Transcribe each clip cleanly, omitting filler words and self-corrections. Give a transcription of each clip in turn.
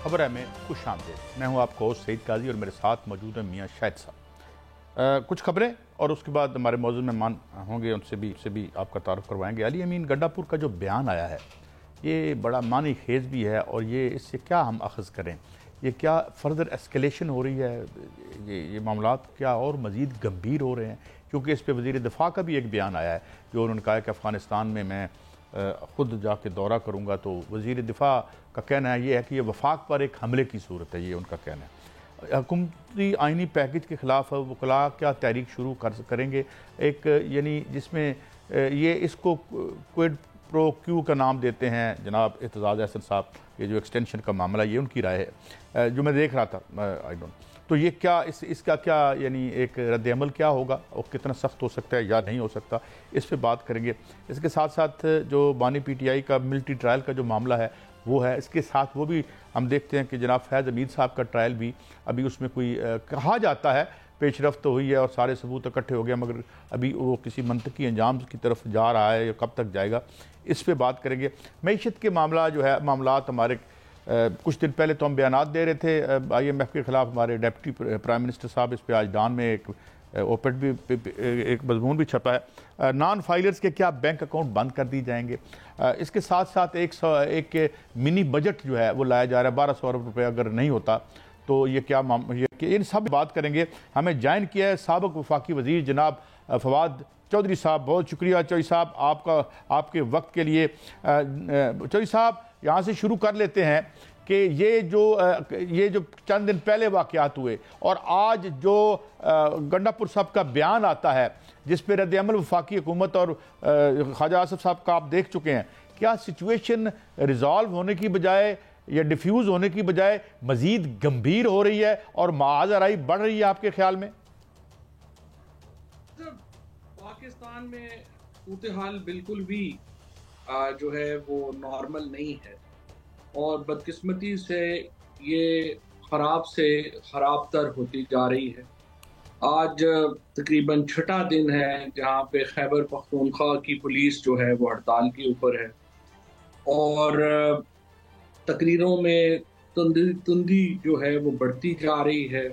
खबर है में खुश आमदीद। मैं हूं आपको होस्ट सईद काजी और मेरे साथ मौजूद है मियाँ शाहिद साहब। कुछ खबरें और उसके बाद हमारे मौजूद मेहमान होंगे, उनसे भी आपका तारुफ करवाएंगे। अली अमीन गंडापुर का जो बयान आया है ये बड़ा मानी खेज भी है, और ये इससे क्या हम अखज़ करें, ये क्या फर्दर एस्केलेशन हो रही है, ये मामलात क्या और मज़ीद गंभीर हो रहे हैं, क्योंकि इस पर वज़ीर दिफा का भी एक बयान आया है जो उन्होंने कहा है कि अफ़गानिस्तान में मैं ख़ुद जाके दौरा करूँगा। तो वज़ीर दिफा का कहना है ये है कि ये वफाक पर एक हमले की सूरत है, ये उनका कहना है। हुकूमती आइनी पैकेज के ख़िलाफ़ वकला क्या तहरीक शुरू करेंगे, एक यानी जिसमें ये इसको क्विड प्रो क्यू का नाम देते हैं जनाब एतजाज़ अहसन साहब। ये जो एक्सटेंशन का मामला, ये उनकी राय है जो मैं देख रहा था। आई डोंट, तो ये क्या इसका क्या यानी एक रद्द-ए-अमल क्या होगा और कितना सख्त हो सकता है या नहीं हो सकता, इस पर बात करेंगे। इसके साथ साथ जो बानी PTI का मिलिट्री ट्रायल का जो मामला है वो है, इसके साथ वो भी हम देखते हैं कि जनाब फैज़ हमीद साहब का ट्रायल भी अभी उसमें कोई कहा जाता है पेशरफ्त तो हुई है और सारे सबूत इकट्ठे हो गए, मगर अभी वो किसी मंतकी अंजाम की तरफ जा रहा है या कब तक जाएगा, इस पर बात करेंगे। मैशत के मामला जो है मामलात हमारे कुछ दिन पहले तो हम बयानात दे रहे थे IMF के ख़िलाफ़, हमारे डिप्टी प्राइम मिनिस्टर साहब इस पर आज डान में एक ओपेड भी एक मजमून भी छपा है। नॉन फाइलर्स के क्या बैंक अकाउंट बंद कर दिए जाएंगे। इसके साथ साथ एक मिनी बजट जो है वो लाया जा रहा है, 1200 अरब रुपये अगर नहीं होता तो ये क्या ये इन सब बात करेंगे। हमें ज्वाइन किया है साबिक़ वफाकी वज़ीर जनाब फवाद चौधरी साहब। बहुत शुक्रिया चौधरी साहब आपके वक्त के लिए। चौधरी साहब यहाँ से शुरू कर लेते हैं कि ये जो चंद दिन पहले वाक़यात हुए और आज जो गंडापुर साहब का बयान आता है जिस पर रद्द-ए-अमल वफाकी हुकूमत और ख्वाजा आसिफ साहब का आप देख चुके हैं, क्या सिचुएशन रिजॉल्व होने की बजाय या डिफ्यूज़ होने की बजाय मज़ीद गंभीर हो रही है और माजराई बढ़ रही है आपके ख्याल में? पाकिस्तान में सूरत हाल बिल्कुल भी जो है वो नॉर्मल नहीं है और बदकिस्मती से ये ख़राब से ख़राब तर होती जा रही है। आज तकरीबन 6वां दिन है जहाँ पे खैबर पख्तूनख्वा की पुलिस जो है वो हड़ताल के ऊपर है और तकरीरों में तुंदी जो है वो बढ़ती जा रही है,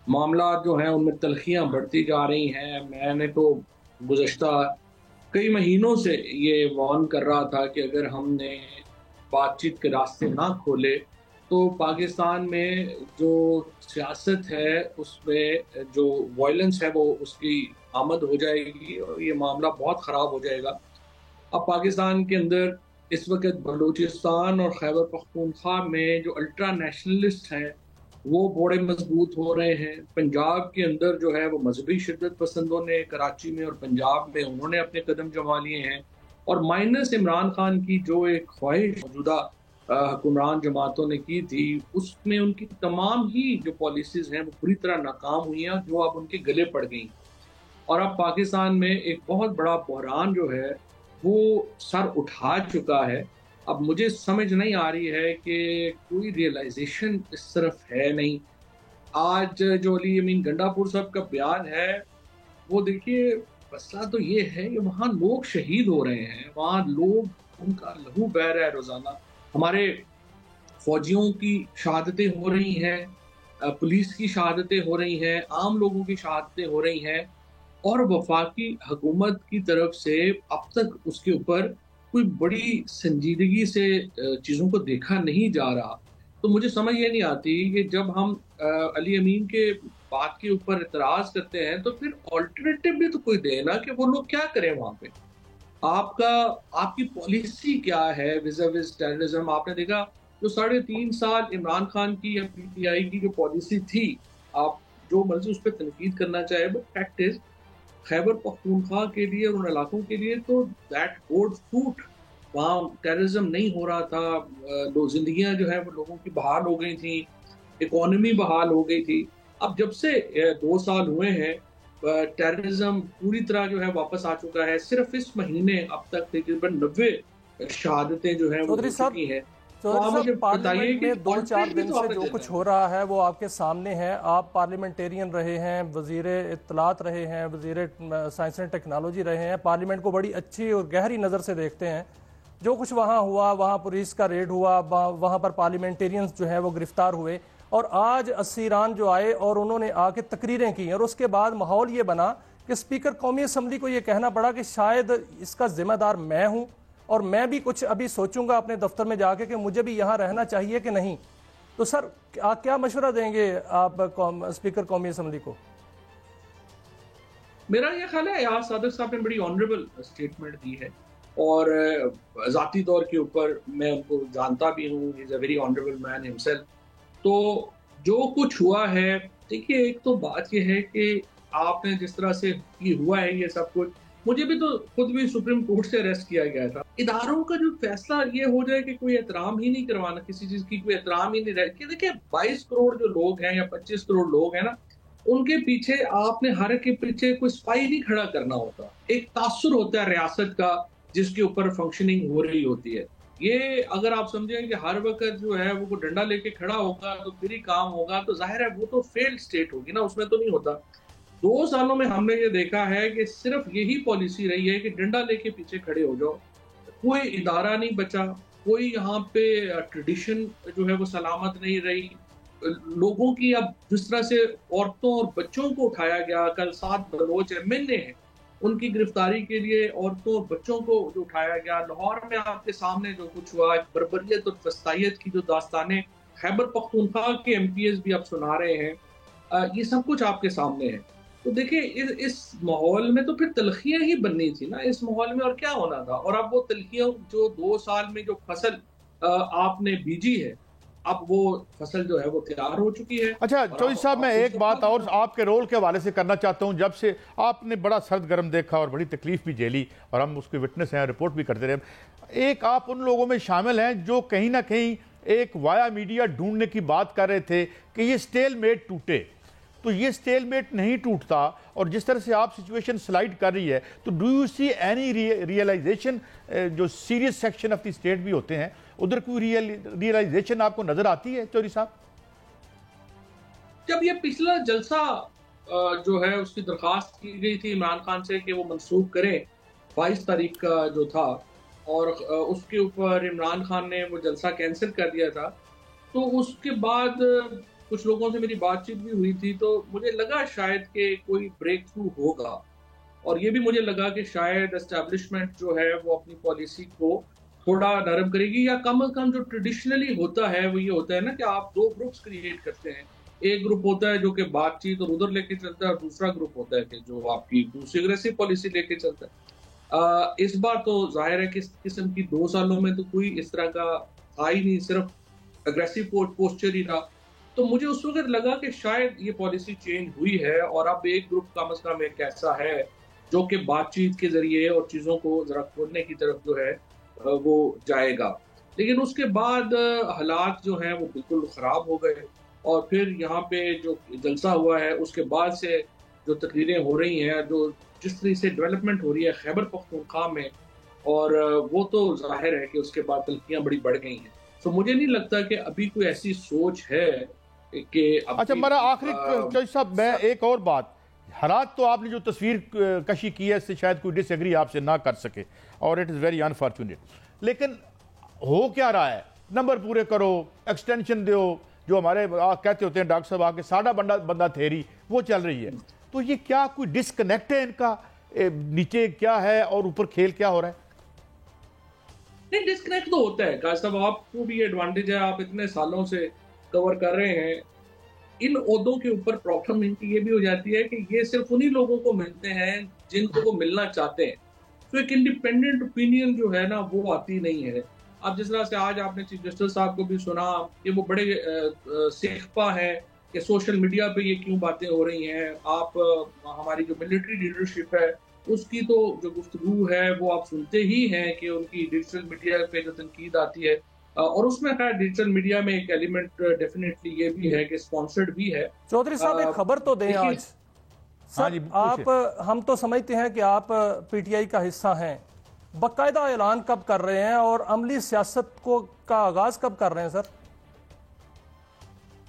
मामला जो हैं उनमें तलखियाँ बढ़ती जा रही हैं। मैंने तो गुज़श्ता कई महीनों से ये वार्न कर रहा था कि अगर हमने बातचीत के रास्ते ना खोले तो पाकिस्तान में जो सियासत है उसमें जो वायलेंस है वो उसकी आमद हो जाएगी और ये मामला बहुत ख़राब हो जाएगा। अब पाकिस्तान के अंदर इस वक्त बलूचिस्तान और खैबर पख्तूनख्वा में जो अल्ट्रा नेशनलिस्ट हैं वो बड़े मजबूत हो रहे हैं। पंजाब के अंदर जो है वो मजहबी शिद्दत पसंदों ने कराची में और पंजाब में उन्होंने अपने कदम जमा लिए हैं और माइनस इमरान खान की जो एक ख्वाहिश मौजूदा हुक्मरान जमातों ने की थी उसमें उनकी तमाम ही जो पॉलिसीज़ हैं वो पूरी तरह नाकाम हुई हैं जो अब उनके गले पड़ गई और अब पाकिस्तान में एक बहुत बड़ा बहरान जो है वो सर उठा चुका है। अब मुझे समझ नहीं आ रही है कि कोई रियलाइजेशन इस तरफ है नहीं। आज जो अली अमीन गंडापुर साहब का बयान है वो देखिए, मसला तो ये है कि वहाँ लोग शहीद हो रहे हैं, वहाँ लोग उनका लहू बह रहा है रोज़ाना, हमारे फौजियों की शहादतें हो रही हैं, पुलिस की शहादतें हो रही हैं, आम लोगों की शहादतें हो रही हैं और वफाकी हुकूमत की तरफ से अब तक उसके ऊपर कोई बड़ी संजीदगी से चीज़ों को देखा नहीं जा रहा। तो मुझे समझ ये नहीं आती कि जब हम अली अमीन के बात के ऊपर इतराज़ करते हैं तो फिर ऑल्टरनेटिव भी तो कोई दे ना कि वो लोग क्या करें वहाँ पे। आपकी पॉलिसी क्या है विज़ टेररिज्म? आपने देखा जो 3.5 साल इमरान खान की या PTI की जो पॉलिसी थी, आप जो मर्जी उस पर तनकीद करना चाहे, but fact is Khyber Pakhtunkhwa के लिए और उन इलाकों के लिए तो दैट बोर्ड फ्रूट, वहाँ टेररिज्म नहीं हो रहा था, लोग जिंदगियां जो है वो लोगों की बहाल हो गई थी, इकोनॉमी बहाल हो गई थी। अब जब से 2 साल हुए हैं टेररिज्म पूरी तरह जो है वापस आ चुका है। सिर्फ इस महीने अब तक तकरीबन 90 शहादतें जो हैं वो हो चुकी हैं। पार्लियामेंट में 2-4 दिन से जो कुछ हो रहा है वो आपके सामने है। आप पार्लियामेंटेरियन रहे हैं, वजीर इत्तलात रहे हैं, वजीर साइंस एंड टेक्नोलॉजी रहे हैं, पार्लियामेंट को बड़ी अच्छी और गहरी नज़र से देखते हैं। जो कुछ वहाँ हुआ, वहाँ पुलिस का रेड हुआ, वहाँ पर पार्लियामेंटेरियंस जो है वो गिरफ्तार हुए, और आज असीरान जो आए और उन्होंने आके तकरीरें की, और उसके बाद माहौल ये बना कि स्पीकर कौमी असम्बली को ये कहना पड़ा कि शायद इसका जिम्मेदार मैं हूँ और मैं भी कुछ अभी सोचूंगा अपने दफ्तर में जाके कि मुझे भी यहाँ रहना चाहिए कि नहीं। तो सर क्या मशवरा देंगे आप स्पीकर कौमी असम्बली को? मेरा यह ख्याल है यार सादिक साहब ने बड़ी ऑनरेबल स्टेटमेंट दी है, और ज़ाती तौर के ऊपर मैं उनको जानता भी हूँ, is a very honourable man himself. तो जो कुछ हुआ है, देखिए एक तो बात यह है कि आपने जिस तरह से ये हुआ है ये सब कुछ, मुझे भी तो खुद भी सुप्रीम कोर्ट से अरेस्ट किया गया था। इदारों का जो फैसला ये हो जाए कि कोई एहतराम ही नहीं करवाना, किसी चीज की कोई एहतराम ही नहीं रह कि देखिए 22 करोड़ जो लोग हैं या 25 करोड़ लोग हैं ना, उनके पीछे आपने हर के पीछे कोई स्पाई नहीं खड़ा करना होता। एक तासुर होता है रियासत का जिसके ऊपर फंक्शनिंग हो रही होती है। ये अगर आप समझें कि हर वक्त जो है वो डंडा लेके खड़ा होगा तो फिर ही काम होगा, तो जाहिर है वो तो फेल्ड स्टेट होगी ना, उसमें तो नहीं होता। 2 सालों में हमने ये देखा है कि सिर्फ यही पॉलिसी रही है कि डंडा लेके पीछे खड़े हो जाओ, कोई इदारा नहीं बचा, कोई यहाँ पे ट्रेडिशन जो है वो सलामत नहीं रही। लोगों की अब जिस तरह से औरतों और बच्चों को उठाया गया, कल 7 बलोच एमएनए हैं, उनकी गिरफ्तारी के लिए औरतों और बच्चों को जो उठाया गया। लाहौर में आपके सामने जो कुछ हुआ, बर्बरियत और फस्तायत की जो दास्तानें खैबर पख्तूनख्वा के एमपीएस भी अब सुना रहे हैं, ये सब कुछ आपके सामने है। तो देखिए इस माहौल में तो फिर तलखियां ही बननी थी ना, इस माहौल में और क्या होना था। और अब वो तलखियां जो 2 साल में जो फसल आपने बीजी है, अब वो फसल जो है वो तैयार हो चुकी है। अच्छा चौधरी साहब, मैं एक बात और आपके रोल के हवाले से करना चाहता हूं। जब से आपने बड़ा सर्द गर्म देखा और बड़ी तकलीफ भी झेली, और हम उसके विटनेस हैं, रिपोर्ट भी करते रहे, एक आप उन लोगों में शामिल हैं जो कहीं ना कहीं एक वाया मीडिया ढूंढने की बात कर रहे थे कि ये स्टेलमेट टूटे। तो ये स्टेलमेट नहीं टूटता, और जिस तरह से आप सिचुएशन स्लाइड कर रही है, तो do you see any realisation, जो serious section of the state भी होते हैं, उधर कोई रियलाइजेशन आपको नजर आती है चौधरी साहब? जब ये पिछला जलसा जो है उसकी दरखास्त की गई थी इमरान खान से कि वो मंसूख करें, 22 तारीख का जो था, और उसके ऊपर इमरान खान ने वो जलसा कैंसिल कर दिया था, तो उसके बाद कुछ लोगों से मेरी बातचीत भी हुई थी, तो मुझे लगा शायद कि कोई ब्रेक थ्रू होगा। और ये भी मुझे लगा कि शायद एस्टैब्लिशमेंट जो है वो अपनी पॉलिसी को थोड़ा नरम करेगी, या कम से कम जो ट्रेडिशनली होता है वो ये होता है ना कि आप 2 ग्रुप्स क्रिएट करते हैं। एक ग्रुप होता है जो कि बातचीत और उधर लेके चलता है, और दूसरा ग्रुप होता है कि जो आपकी दूसरी अग्रेसिव पॉलिसी लेके चलता है। इस बार तो जाहिर है कि इस किस्म की 2 सालों में तो कोई इस तरह का था ही नहीं, सिर्फ अग्रेसिव पोस्चर ही था। तो मुझे उस वक्त लगा कि शायद ये पॉलिसी चेंज हुई है, और अब एक ग्रुप कम से कम एक ऐसा है जो कि बातचीत के जरिए और चीजों को जरा खोलने की तरफ जो है वो जाएगा। लेकिन उसके बाद हालात जो हैं वो बिल्कुल खराब हो गए, और फिर यहाँ पे जो जलसा हुआ है उसके बाद से जो तकरीरें हो रही हैं, जो जिस तरह से डेवलपमेंट हो रही है खैबर पख्तूनख्वा में, और वो तो जाहिर है कि उसके बाद तलखियां बड़ी बढ़ गई हैं। तो मुझे नहीं लगता कि अभी कोई ऐसी सोच है कि अच्छा मेरा आखिरी चौधरी साहब, मैं एक और बात, हालात तो आपने जो तस्वीर कशी की है इससे शायद कोई डिसएग्री आपसे ना कर सके, और इट इज़ वेरी अनफॉर्चुनेट, लेकिन हो क्या रहा है? नंबर पूरे करो, एक्सटेंशन दो, जो हमारे कहते होते हैं डॉक्टर साहब आके साड़ा बंदा थेरी, वो चल रही है। तो ये क्या कोई डिस्कनेक्ट है इनका? नीचे क्या है और ऊपर खेल क्या हो रहा है? नहीं, डिस्कनेक्ट तो होता है काश साहब, आपको भी एडवांटेज है, आप इतने सालों से कवर कर रहे हैं। इन ओहदों के ऊपर प्रॉब्लम इनकी ये भी हो जाती है कि ये सिर्फ उन्हीं लोगों को मिलते हैं जिनको वो मिलना चाहते हैं। तो एक इंडिपेंडेंट ओपिनियन जो है ना वो आती नहीं है। अब जिस तरह से आज आपने चीफ जस्टिस साहब को भी सुना कि वो बड़े सेख्पा है कि सोशल मीडिया पे ये क्यों बातें हो रही हैं। आप हमारी जो मिलिट्री लीडरशिप है उसकी तो जो गुफ्तगू है वो आप सुनते ही हैं कि उनकी डिजिटल मीडिया पे जो तनकीद आती है, और उसमें खैर डिजिटल मीडिया में एक एलिमेंट डेफिनेटली ये भी है कि स्पॉन्सर्ड भी है। चौधरी साहब एक खबर तो दें आज सर, आप हम तो समझते हैं कि आप पीटीआई का हिस्सा हैं, बाकायदा ऐलान कब कर रहे हैं और अमली सियासत को का आगाज कब कर रहे हैं सर?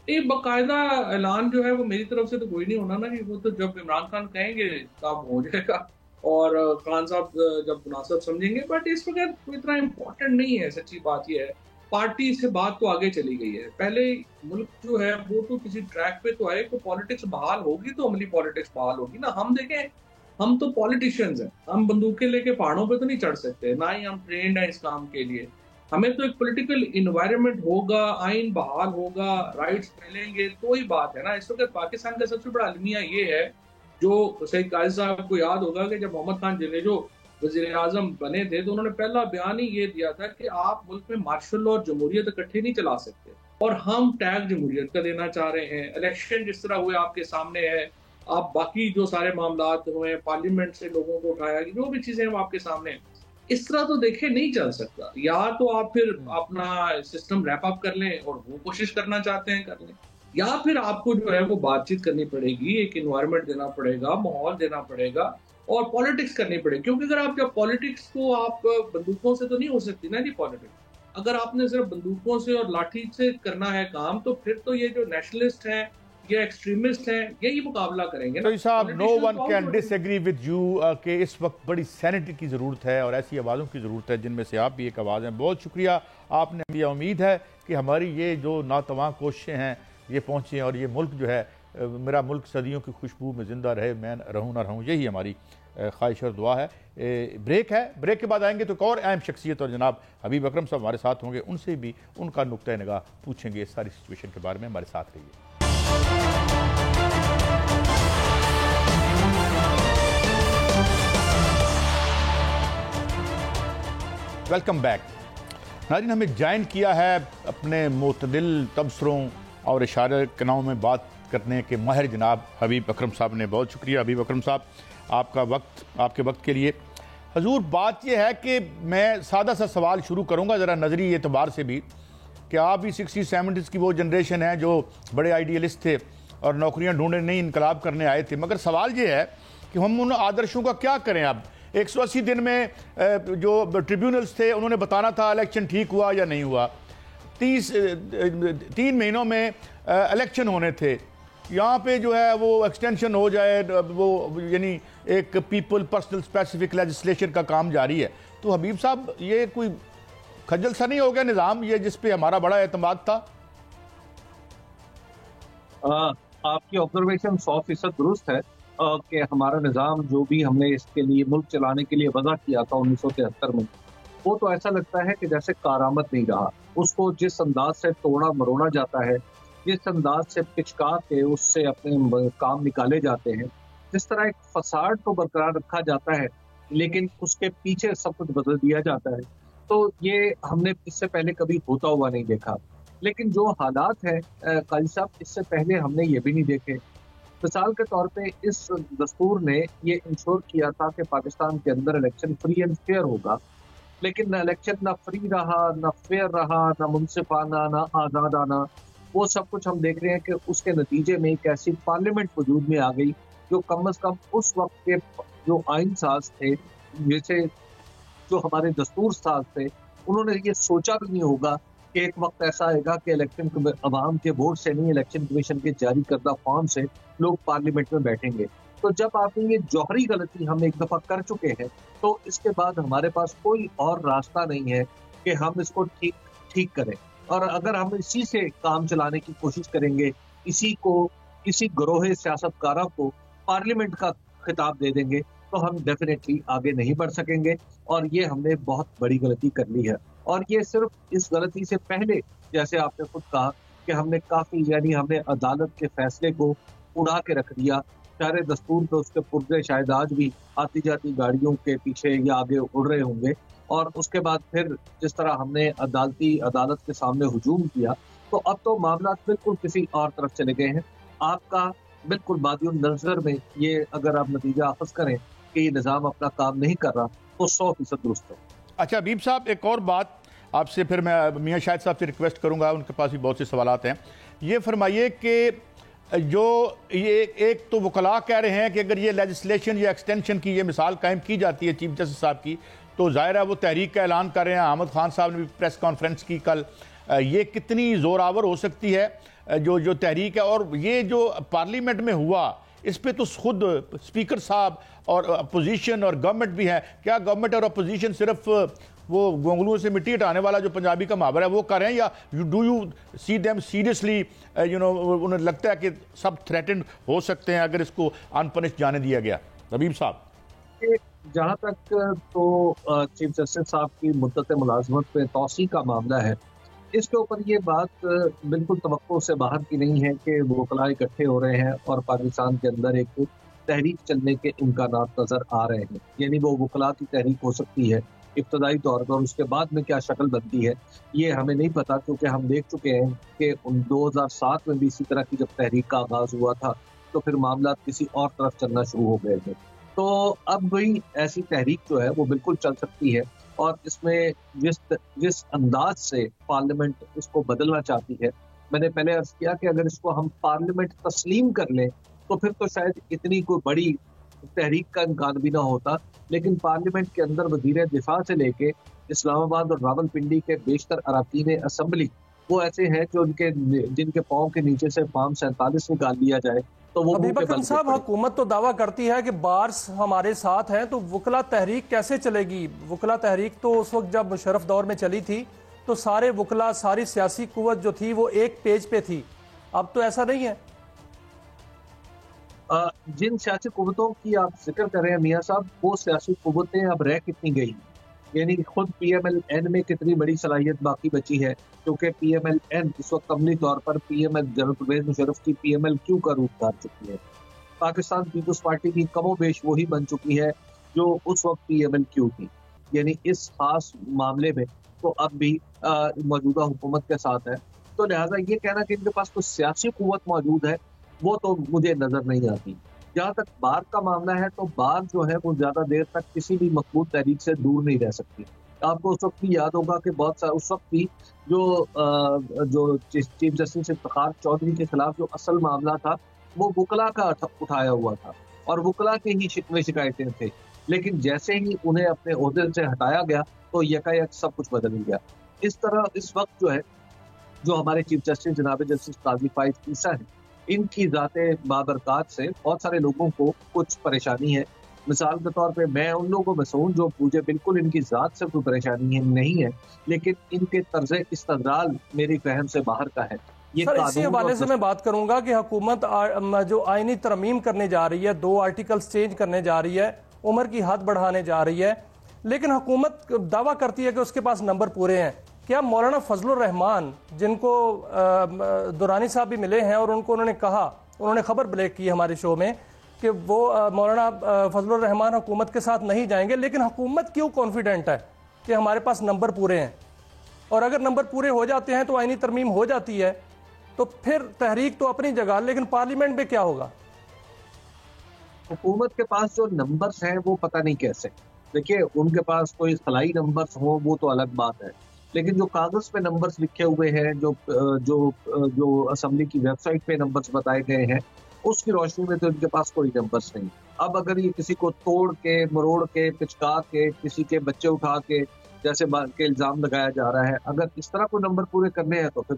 ये बाकायदा ऐलान जो है वो मेरी तरफ से तो कोई नहीं होना ना, कि वो तो जब इमरान खान कहेंगे काम हो जाएगा। और खान साहब जब मुनासिब समझेंगे, बट इस वक्त इतना इम्पोर्टेंट नहीं है। सच्ची बात यह है, पार्टी से बात तो आगे चली गई है। पहले मुल्क जो है वो तो किसी ट्रैक पे तो आए, तो पॉलिटिक्स बहाल होगी तो अमली पॉलिटिक्स बहाल होगी ना। हम देखें, हम तो पॉलिटिशियंस हैं, हम बंदूकें लेके पहाड़ों पे तो नहीं चढ़ सकते, ना ही हम ट्रेंड हैं इस काम के लिए। हमें तो एक पॉलिटिकल इन्वायरमेंट होगा, आइन बहाल होगा, राइट्स मिलेंगे तो ही बात है ना। इस वक्त पाकिस्तान का सबसे बड़ा अलमिया ये है, जो सईद काजी साहब को याद होगा कि जब मोहम्मद खान जनेजो वजीर आजम बने थे तो उन्होंने पहला बयान ही ये दिया था कि आप मुल्क में मार्शल और जमहूरियत इकट्ठे नहीं चला सकते, और हम टैग जमहूरियत का देना चाह रहे हैं। इलेक्शन जिस तरह हुए आपके सामने है, आप बाकी जो सारे मामला हुए, पार्लियामेंट से लोगों को उठाया, जो भी चीजें वो आपके सामने हैं, इस तरह तो देखे नहीं चल सकता। या तो आप फिर अपना सिस्टम रैप अप कर लें और वो कोशिश करना चाहते हैं कर लें, या फिर आपको जो है वो बातचीत करनी पड़ेगी, एक इन्वायरमेंट देना पड़ेगा, माहौल देना पड़ेगा और पॉलिटिक्स करनी पड़ेगी। क्योंकि अगर आप जब पॉलिटिक्स को आप बंदूकों से तो नहीं हो सकती ना जी पॉलिटिक्स। अगर आपने सिर्फ बंदूकों से और लाठी से करना है काम, तो फिर तो ये जो नेशनलिस्ट हैं या एक्सट्रीमिस्ट हैं यही मुकाबला करेंगे ना। तो साहब, no one can disagree with you कि इस वक्त बड़ी सैनिटी की ज़रूरत है और ऐसी आवाज़ों की ज़रूरत है जिनमें से आप भी एक आवाज़ हैं। बहुत शुक्रिया आपने। यह उम्मीद है कि हमारी ये जो नातवां कोशिशें हैं ये पहुँचें और ये मुल्क जो है, मेरा मुल्क सदियों की खुशबू में ज़िंदा रहे, मैं रहूँ ना रहूँ, यही हमारी ख्वाहिश और दुआ है। ब्रेक है, ब्रेक के बाद आएंगे तो एक और अहम शख्सियत और जनाब हबीब अकरम साहब हमारे साथ होंगे, उनसे भी उनका नुक्ता निगाह पूछेंगे इस सारी सिचुएशन के बारे में। हमारे साथ रहिए। Welcome back. नाज़रीन, हमें ज्वाइन किया है अपने मुतदिल तबसरों और इशारे कनाओं में बात करने के माहिर जनाब हबीब अकरम साहब ने। बहुत शुक्रिया हबीब अकरम साहब आपका वक्त, आपके वक्त के लिए। हजूर, बात यह है कि मैं सादा सा सवाल शुरू करूँगा ज़रा नज़री एतबार से भी, कि आप भी 60-70s की वो जनरेशन है जो बड़े आइडियलिस्ट थे और नौकरियां ढूंढने नहीं इनकलाब करने आए थे। मगर सवाल ये है कि हम उन आदर्शों का क्या करें। अब 180 दिन में जो ट्रिब्यूनल्स थे उन्होंने बताना था इलेक्शन ठीक हुआ या नहीं हुआ। 3 महीनों में इलेक्शन होने थे, यहाँ पे जो है वो एक्सटेंशन हो जाए, वो यानी एक पीपल पर्सनल स्पेसिफिक लेजिस्लेशन का काम जारी है। तो हबीब साहब, ये कोई खज्जल सा नहीं हो गया निज़ाम ये जिस पे हमारा बड़ा एतमाद था? आपकी ऑब्जर्वेशन 100% दुरुस्त है कि हमारा निज़ाम जो भी हमने इसके लिए मुल्क चलाने के लिए वज़ा किया था 1973 में, वो तो ऐसा लगता है कि जैसे कारामत नहीं रहा। उसको जिस अंदाज से तोड़ा मरोड़ा जाता है, जिस अंदाज से पिचका के उससे अपने काम निकाले जाते हैं, जिस तरह एक फसाड तो बरकरार रखा जाता है लेकिन उसके पीछे सब कुछ बदल दिया जाता है, तो ये हमने इससे पहले कभी होता हुआ नहीं देखा। लेकिन जो हालात हैं काजी साहब, इससे पहले हमने ये भी नहीं देखे। मिसाल के तौर पे इस दस्तूर ने ये इंश्योर किया था कि पाकिस्तान के अंदर इलेक्शन फ्री एंड फेयर होगा, लेकिन न इलेक्शन ना फ्री रहा, ना फेयर रहा, ना मुनसिफाना, ना आज़ादाना। वो सब कुछ हम देख रहे हैं कि उसके नतीजे में एक ऐसी पार्लियामेंट वजूद में आ गई जो कम अज कम उस वक्त के जो आइन साज थे, जैसे जो हमारे दस्तूर साज थे, उन्होंने ये सोचा भी नहीं होगा कि एक वक्त ऐसा आएगा कि इलेक्शन अवाम के वोट से नहीं, इलेक्शन कमीशन के जारी करदा फॉर्म से लोग पार्लियामेंट में बैठेंगे। तो जब आपने ये जौहरी गलती हम एक दफा कर चुके हैं, तो इसके बाद हमारे पास कोई और रास्ता नहीं है कि हम इसको ठीक करें। और अगर हम इसी से काम चलाने की कोशिश करेंगे, इसी ग्रोह सियासतकारों को पार्लियामेंट का खिताब दे देंगे, तो हम डेफिनेटली आगे नहीं बढ़ सकेंगे। और ये हमने बहुत बड़ी गलती कर ली है। और ये सिर्फ इस गलती से पहले, जैसे आपने खुद कहा कि हमने अदालत के फैसले को उड़ा के रख दिया। सारे दस्तूर पे उसके पुर्जे शायद आज भी आती जाती गाड़ियों के पीछे या आगे उड़ रहे होंगे। और उसके बाद फिर जिस तरह हमने अदालत के सामने हुजूम किया, तो अब तो मामला बिल्कुल किसी और तरफ चले गए हैं। आपका बिल्कुल बादियुन नजर में ये अगर आप नतीजा अखज़ करें कि ये निज़ाम अपना काम नहीं कर रहा, तो 100% दुरुस्त है। अच्छा हबीब साहब, एक और बात आपसे, फिर मैं मियाँ शाहिद साहब से रिक्वेस्ट करूँगा, उनके पास भी बहुत से सवालात हैं। ये फरमाइए कि जो ये एक तो वकला कह रहे हैं कि अगर ये लेजिस्लेशन या एक्सटेंशन की ये मिसाल कायम की जाती है चीफ जस्टिस साहब की, तो ज़ाहिर है वो तहरीक का ऐलान कर रहे हैं। अहमद खान साहब ने भी प्रेस कॉन्फ्रेंस की कल। ये कितनी ज़ोरावर हो सकती है जो तहरीक है? और ये जो पार्लियामेंट में हुआ, इस पे तो खुद स्पीकर साहब और अपोजिशन और गवर्नमेंट भी है। क्या गवर्नमेंट और अपोजिशन सिर्फ वो गोंगलुओं से मिट्टी हटाने वाला जो पंजाबी का मुहावरा है वो कर रहे हैं, या do you see them seriously, उन्हें लगता है कि सब थ्रेटेंड हो सकते हैं अगर इसको अनपनिश जाने दिया गया? रबीब साहब, जहाँ तक तो चीफ जस्टिस साहब की मुद्दत मुलाजमत पे तौसी का मामला है, इसके ऊपर ये बात बिल्कुल तवक्को से बाहर की नहीं है कि वकला इकट्ठे हो रहे हैं और पाकिस्तान के अंदर एक तहरीक चलने के इम्कानात नजर आ रहे हैं। यानी वो वकला की तहरीक हो सकती है इब्तदाई तौर पर, उसके बाद में क्या शक्ल बनती है ये हमें नहीं पता, क्योंकि हम देख चुके हैं कि 2007 में भी इसी तरह की जब तहरीक का आगाज हुआ था तो फिर मामला किसी और तरफ चलना शुरू हो गए थे। तो अब भी ऐसी तहरीक जो है वो बिल्कुल चल सकती है, और इसमें जिस अंदाज से पार्लियामेंट इसको बदलना चाहती है, मैंने पहले अर्ज किया कि अगर इसको हम पार्लियामेंट तस्लीम कर लें तो फिर तो शायद इतनी कोई बड़ी तहरीक का इम्कान भी ना होता। लेकिन पार्लियामेंट के अंदर वजीर दिफा से लेके इस्लामाबाद और रावलपिंडी के बेशतर अराकीन असम्बली वो ऐसे हैं कि जिनके पाँव के नीचे से फार्म 47 निकाल लिया जाए तो वो अभी बकरम साहब, हुकूमत तो दावा करती है कि बार्स हमारे साथ हैं, तो वकला तहरीक कैसे चलेगी? वकला तहरीक तो उस वक्त जब मुशर्रफ दौर में चली थी तो सारे वकला, सारी सियासी कुव्वत जो थी वो एक पेज पे थी, अब तो ऐसा नहीं है। जिन सियासी कुव्वतों की आप जिक्र कर रहे हैं मियाँ साहब, वो सियासी कुव्वतें अब रह कितनी गई? यानी खुद PMLN में कितनी बड़ी सलाहियत बाकी बची है, क्योंकि PMLN इस वक्त अमली तौर पर जनरल परवेज मुशर्रफ की PMLQ का रूप धार चुकी है। पाकिस्तान पीपल्स पार्टी भी कमोबेश वही बन चुकी है जो उस वक्त PMLQ थी। यानी इस खास मामले में तो अब भी मौजूदा हुकूमत के साथ है, तो लिहाजा ये कहना कि इनके पास कुछ सियासी कुव्वत मौजूद है वो तो मुझे नजर नहीं आती। जहाँ तक बार का मामला है तो बार जो है वो ज्यादा देर तक किसी भी मकबूल तहरीक से दूर नहीं रह सकती। आपको उस वक्त भी याद होगा कि बहुत सारा उस वक्त भी जो चीफ जस्टिस इफ्तिखार चौधरी के खिलाफ जो असल मामला था वो वकला का उठाया हुआ था और वकला के ही शिकवे शिकायतें थे, लेकिन जैसे ही उन्हें अपने ओहदे से हटाया गया तो यकायक सब कुछ बदल गया। इस तरह इस वक्त जो है जो हमारे चीफ जस्टिस जनाब जस्टिस काजी फाइज ईसा है, इनकी ज़ाते बाबरकत से बहुत सारे लोगों को कुछ परेशानी है। मिसाल के तौर पे मैं उन लोगों में से हूं जो मुझे बिल्कुल इनकी ज़ात से कोई परेशानी नहीं है, लेकिन इनके तर्ज़े इस्तदलाल मेरी फहम से बाहर का है। ये सर, इसी हवाले से मैं बात करूंगा कि हुकूमत जो आईनी तरमीम करने जा रही है, 2 आर्टिकल्स चेंज करने जा रही है, उम्र की हद बढ़ाने जा रही है, लेकिन हुकूमत दावा करती है कि उसके पास नंबर पूरे हैं। क्या मौलाना फजलुर रहमान, जिनको दुरानी साहब भी मिले हैं और उन्होंने कहा, उन्होंने खबर ब्रेक की हमारे शो में कि वो मौलाना फजलुर रहमान हुकूमत के साथ नहीं जाएंगे, लेकिन हुकूमत क्यों कॉन्फिडेंट है कि हमारे पास नंबर पूरे हैं? और अगर नंबर पूरे हो जाते हैं तो आईनी तरमीम हो जाती है, तो फिर तहरीक तो अपनी जगह, लेकिन पार्लियामेंट में क्या होगा? हुकूमत के पास जो नंबर्स हैं वो पता नहीं कैसे, देखिए उनके पास कोई खलाई नंबर्स हो वो तो अलग बात है, लेकिन जो कागज पे नंबर्स लिखे हुए हैं, जो असेंबली की वेबसाइट पे नंबर्स बताए गए हैं, उसकी रोशनी में तो इनके पास कोई नंबर्स नहीं। अब अगर ये किसी को तोड़ के, मरोड़ के, पिचका के, किसी के बच्चे उठा के जैसे के इल्जाम लगाया जा रहा है, अगर इस तरह को नंबर पूरे करने हैं तो फिर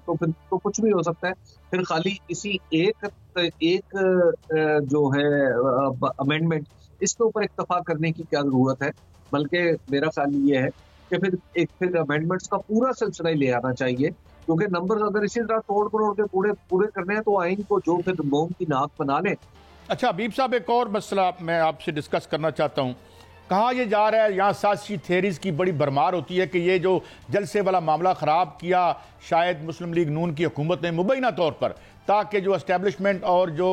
तो कुछ भी हो सकता है। फिर खाली इसी एक जो है अमेंडमेंट, इसके ऊपर इत्तफाक करने की क्या जरूरत है? बल्कि मेरा ख्याल ये है कि फिर अमेंडमेंट्स का पूरा सिलसिला ले आना चाहिए, क्योंकि नंबर अगर इसी तरह तोड़ मरोड़ के पूरे करने हैं तो आइन को जो फिर मोम की नाक बना ले। अच्छा हबीब साहब, एक और मसला मैं आपसे डिस्कस करना चाहता हूँ। कहा यह जा रहा है, यहाँ साजिशी थेरीज की बड़ी भरमार होती है कि ये जो जलसे वाला मामला ख़राब किया शायद मुस्लिम लीग नून की हुकूमत ने मुबैना तौर पर, ताकि जो एस्टेब्लिशमेंट और जो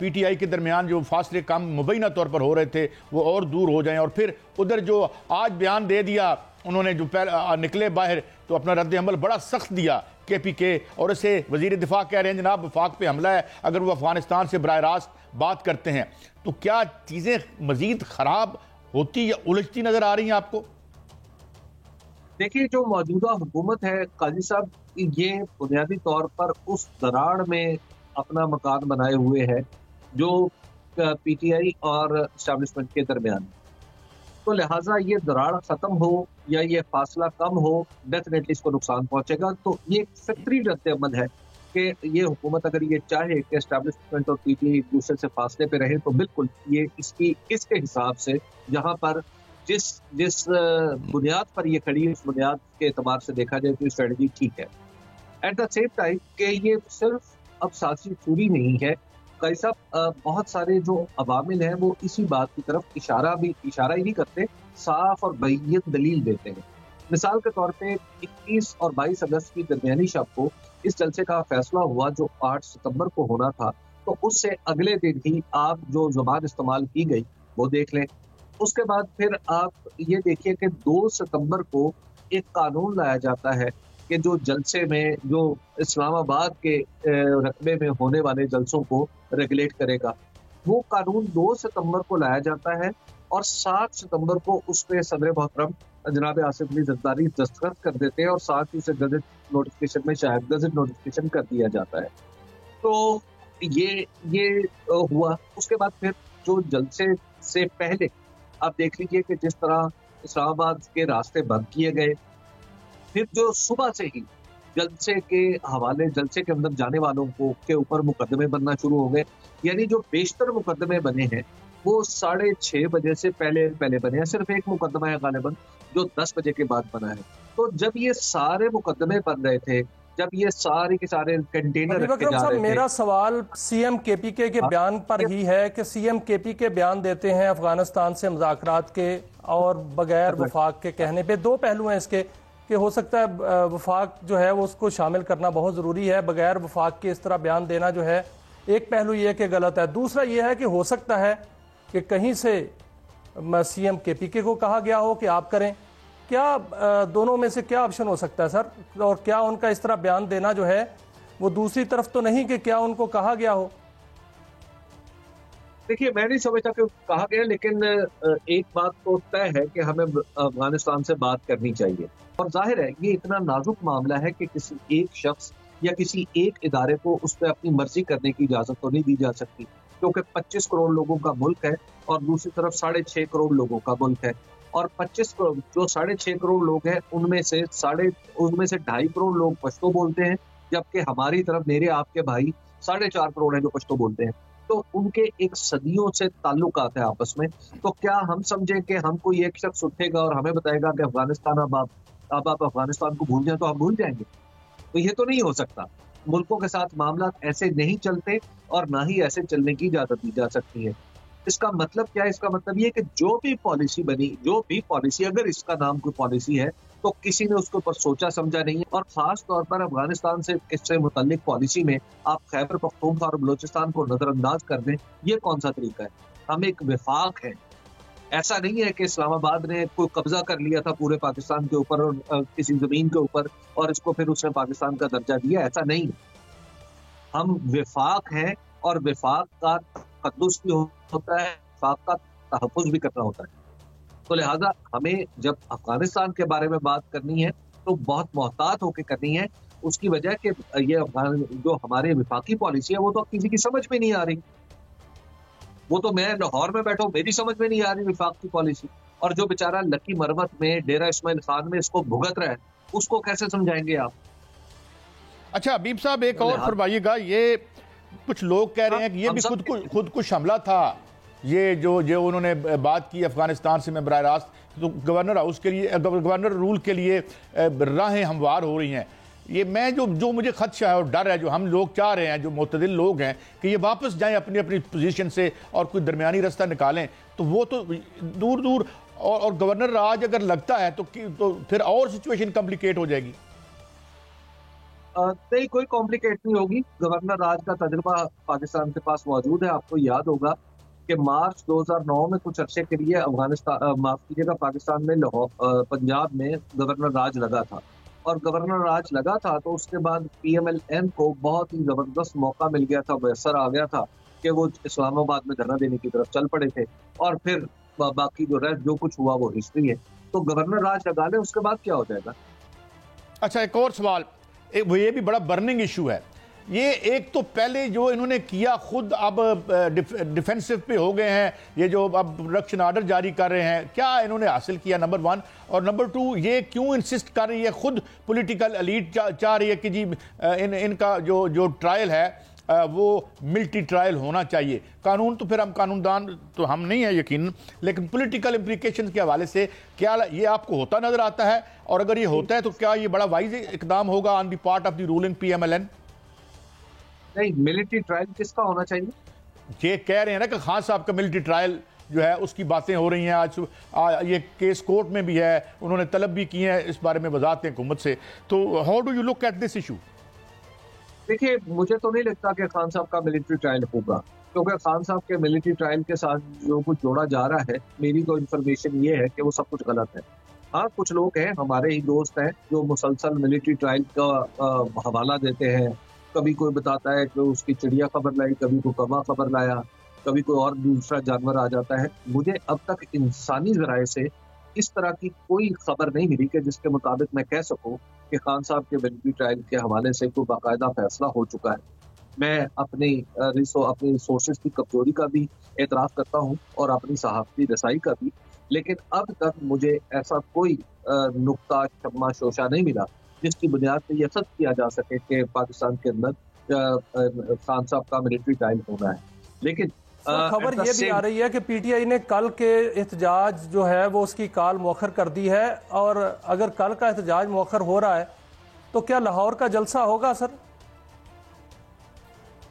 PTI के दरमियान जो फासले काम मुबैना तौर पर हो रहे थे वो और दूर हो जाएं। और फिर उधर जो आज बयान दे दिया उन्होंने, जो निकले बाहर तो अपना रद्द अमल बड़ा सख्त दिया KPK, और इसे वजीर दिफा कह रहे हैं जनाब वफाक पे हमला है अगर वो अफगानिस्तान से बराह रास्त बात करते हैं। तो क्या चीज़ें मजीद ख़राब होती या उलझती नज़र आ रही हैं आपको? देखिए, जो मौजूदा हुकूमत है काजी साहब, ये बुनियादी तौर पर उस दराड़ में अपना मकान बनाए हुए है जो PTI और एस्टेब्लिशमेंट के दरमियान, तो लिहाजा ये दराड़ खत्म हो या ये फासला कम हो, डेफिनेटली इसको नुकसान पहुंचेगा। तो ये फिक्री रद्द अमल है कि ये हुकूमत अगर ये चाहे कि एस्टैब्लिशमेंट और पीटीआई एक दूसरे से फासले पे रहे तो बिल्कुल ये इसके हिसाब से जहां पर जिस जिस बुनियाद पर ये खड़ी है उस बुनियाद के एतबार से देखा जाए तो स्ट्रेटजी ठीक है। एट द सेम टाइम कि ये सिर्फ अब साजिश पूरी नहीं है, कई साहब बहुत सारे जो अवामिल हैं वो इसी बात की तरफ इशारा ही नहीं करते, साफ और बैयत दलील देते हैं। मिसाल के तौर पे 21 और 22 अगस्त की दरमियानी शब को इस जलसे का फैसला हुआ जो 8 सितंबर को होना था, तो उससे अगले दिन ही आप जो जुबान इस्तेमाल की गई वो देख लें। उसके बाद फिर आप ये देखिए कि 2 सितंबर को एक कानून लाया जाता है कि जो जलसे में जो इस्लामाबाद के रकबे में होने वाले जलसों को रेगुलेट करेगा, वो कानून 2 सितंबर को लाया जाता है और 7 सितंबर को उस पर सदर मोहतरम जनाब आसिफ अली जरदारी दस्तखत कर देते हैं और साथ ही से गजट नोटिफिकेशन में शायद गजट नोटिफिकेशन कर दिया जाता है। तो ये हुआ। उसके बाद फिर जो जलसे से पहले आप देख लीजिए कि जिस तरह इस्लामाबाद के रास्ते बंद किए गए, फिर जो सुबह से ही जलसे के हवाले जलसे के अंदर जाने वालों को के ऊपर मुकदमे बनना शुरू हो गए, यानी जो बेशतर मुकदमे बने हैं वो 6:30 बजे से पहले बने हैं। सिर्फ एक मुकदमा है गालिबन जो 10 बजे के बाद बना है। तो जब ये सारे मुकदमे बन रहे थे, जब ये सारे के सारे कंटेनर रखे जा रहे थे, मेरा सवाल सीएम केपीके के बयान पर ही है कि सीएम केपीके बयान देते हैं अफगानिस्तान से मुज़ाकरात के और बगैर वफाक के कहने पे। दो पहलू हैं इसके कि हो सकता है वफाक जो है वो उसको शामिल करना बहुत ज़रूरी है, बगैर वफाक के इस तरह बयान देना जो है एक पहलू ये कि गलत है। दूसरा ये है कि हो सकता है कि कहीं से सीएम केपीके को कहा गया हो कि आप करें। क्या दोनों में से क्या ऑप्शन हो सकता है सर, और क्या उनका इस तरह बयान देना जो है वो दूसरी तरफ तो नहीं कि क्या उनको कहा गया हो? देखिए, मैं नहीं समझता कि कहा गया, लेकिन एक बात तो तय है कि हमें अफगानिस्तान से बात करनी चाहिए। और जाहिर है ये इतना नाजुक मामला है कि किसी एक शख्स या किसी एक इदारे को उस पर अपनी मर्जी करने की इजाजत तो नहीं दी जा सकती, क्योंकि 25 करोड़ लोगों का मुल्क है और दूसरी तरफ 6.5 करोड़ लोगों का मुल्क है। और 25 करोड़ जो 6.5 करोड़ लोग हैं उनमें से 2.5 करोड़ लोग पश्तो बोलते हैं, जबकि हमारी तरफ मेरे आपके भाई 4.5 करोड़ हैं जो पश्तो बोलते हैं। तो उनके एक सदियों से ताल्लुकात है आपस में। तो क्या हम समझें कि हम कोई एक शख्स उठेगा और हमें बताएगा कि अफगानिस्तान अब आप अफगानिस्तान को भूल जाए तो आप भूल जाएंगे? तो ये तो नहीं हो सकता। मुल्कों के साथ मामला ऐसे नहीं चलते और ना ही ऐसे चलने की इजाजत दी जा सकती है। इसका मतलब क्या है? इसका मतलब ये कि जो भी पॉलिसी अगर इसका नाम कोई पॉलिसी है तो किसी ने उसके ऊपर सोचा समझा नहीं है। और खास तौर पर अफगानिस्तान से इससे मुताल्लिक पॉलिसी में आप खैबर पख्तूनख्वा और बलोचिस्तान को नजरअंदाज कर दें, ये कौन सा तरीका है? हम एक विफाक है। ऐसा नहीं है कि इस्लामाबाद ने कोई कब्जा कर लिया था पूरे पाकिस्तान के ऊपर और किसी जमीन के ऊपर और इसको फिर उसने पाकिस्तान का दर्जा दिया, ऐसा नहीं है। हम विफाक हैं और विफाक का तक़द्दुस भी होता है, विफाक का तहफ़्फ़ुज़ भी करना होता है। तो लिहाजा हमें जब अफगानिस्तान के बारे में बात करनी है तो बहुत मोहतात होकर करनी है। उसकी वजह कि ये जो हमारे विफाकी पॉलिसी है वो तो किसी की समझ में नहीं आ रही। वो तो मैं लाहौर में बैठा हूँ, मेरी समझ में नहीं आ रही विफाक की पॉलिसी। और जो बेचारा लकी मरवत में डेरा इस्माइल खान में इसको भुगत रहा है, उसको कैसे समझाएंगे आप? अच्छा हबीब साहब, एक और फरमाइएगा, ये कुछ लोग कह रहे हैं कि ये भी खुद कुछ हमला था, ये जो उन्होंने बात की अफगानिस्तान से में बराह रास्त, तो गवर्नर हाउस के लिए, गवर्नर रूल के लिए राहें हमवार हो रही हैं। ये मैं जो मुझे खदशा है और डर है, जो हम लोग चाह रहे हैं, जो मुतदिल लोग हैं, कि ये वापस जाएं अपनी अपनी पोजीशन से और कोई दरमियानी रास्ता निकालें, तो वो तो दूर और गवर्नर राज अगर लगता है तो फिर और सिचुएशन कॉम्प्लिकेट हो जाएगी। नहीं, कोई कॉम्प्लिकेट नहीं होगी। गवर्नर राज का तजुर्बा पाकिस्तान के पास मौजूद है। आपको याद होगा कि मार्च 2009 में कुछ अरसे के लिए पाकिस्तान में पंजाब में गवर्नर राज लगा था। और गवर्नर राज लगा था तो उसके बाद PMLN को बहुत ही जबरदस्त मौका मिल गया था, मैसर आ गया था कि वो इस्लामाबाद में धरना देने की तरफ चल पड़े थे। और फिर बाकी जो कुछ हुआ वो हिस्ट्री है। तो गवर्नर राज लगा ले, उसके बाद क्या हो जाएगा? अच्छा, एक और सवाल, ये भी बड़ा बर्निंग इशू है। ये एक तो पहले जो इन्होंने किया खुद अब डिफेंसिव पे हो गए हैं, ये जो अब प्रोडक्शन ऑर्डर जारी कर रहे हैं, क्या इन्होंने हासिल किया, नंबर 1। और नंबर 2, ये क्यों इंसिस्ट कर रही है, खुद पॉलिटिकल एलीट चाह रही है कि जी इनका जो ट्रायल है वो मिलिट्री ट्रायल होना चाहिए। कानून तो फिर हम कानूनदान तो हम नहीं है यकीन, लेकिन पॉलिटिकल इम्प्लीकेशंस के हवाले से क्या ये आपको होता नजर आता है? और अगर ये होता है तो क्या ये बड़ा वाइज इकदाम होगा on the part of the ruling PMLN? नहीं, मिलिट्री ट्रायल किसका होना चाहिए? ये कह रहे हैं ना कि खान साहब का मिलिट्री ट्रायल जो है उसकी बातें हो रही हैं। आज ये केस कोर्ट में भी है, उन्होंने तलब भी की है इस बारे में वजाहतें हुकूमत से। तो how do you look at this issue? देखिए, मुझे तो नहीं लगता कि खान साहब का मिलिट्री ट्रायल होगा, क्योंकि खान साहब के मिलिट्री ट्रायल के साथ जो कुछ जोड़ा जा रहा है, मेरी तो इन्फॉर्मेशन ये है कि वो सब कुछ गलत है। हाँ, कुछ लोग हैं, हमारे ही दोस्त हैं, जो मुसलसल मिलिट्री ट्रायल का हवाला देते हैं। कभी कोई बताता है कि उसकी चिड़िया खबर लाई, कभी कोई कौवा खबर लाया, कभी कोई और दूसरा जानवर आ जाता है। मुझे अब तक इंसानी जराए से इस तरह की कोई खबर नहीं मिली कि जिसके मुताबिक मैं कह सकूं कि खान साहब के मिलिट्री ट्रायल के हवाले से कोई बाकायदा फैसला हो चुका है। मैं अपनी सोर्सेज की कमजोरी का भी एतराफ़ करता हूं और अपनी सहाफ़ती रसाई का भी, लेकिन अब तक मुझे ऐसा कोई नुक्ता शम्मा शोशा नहीं मिला जिसकी बुनियाद पर यह सच किया जा सके कि पाकिस्तान के अंदर खान साहब का मिलिट्री ट्रायल होना है। लेकिन खबर ये भी आ रही है कि PTI ने कल के एहतजाज जो है वो उसकी काल मौखर कर दी है, और अगर कल का एहतजाज मौखर हो रहा है तो क्या लाहौर का जलसा होगा सर?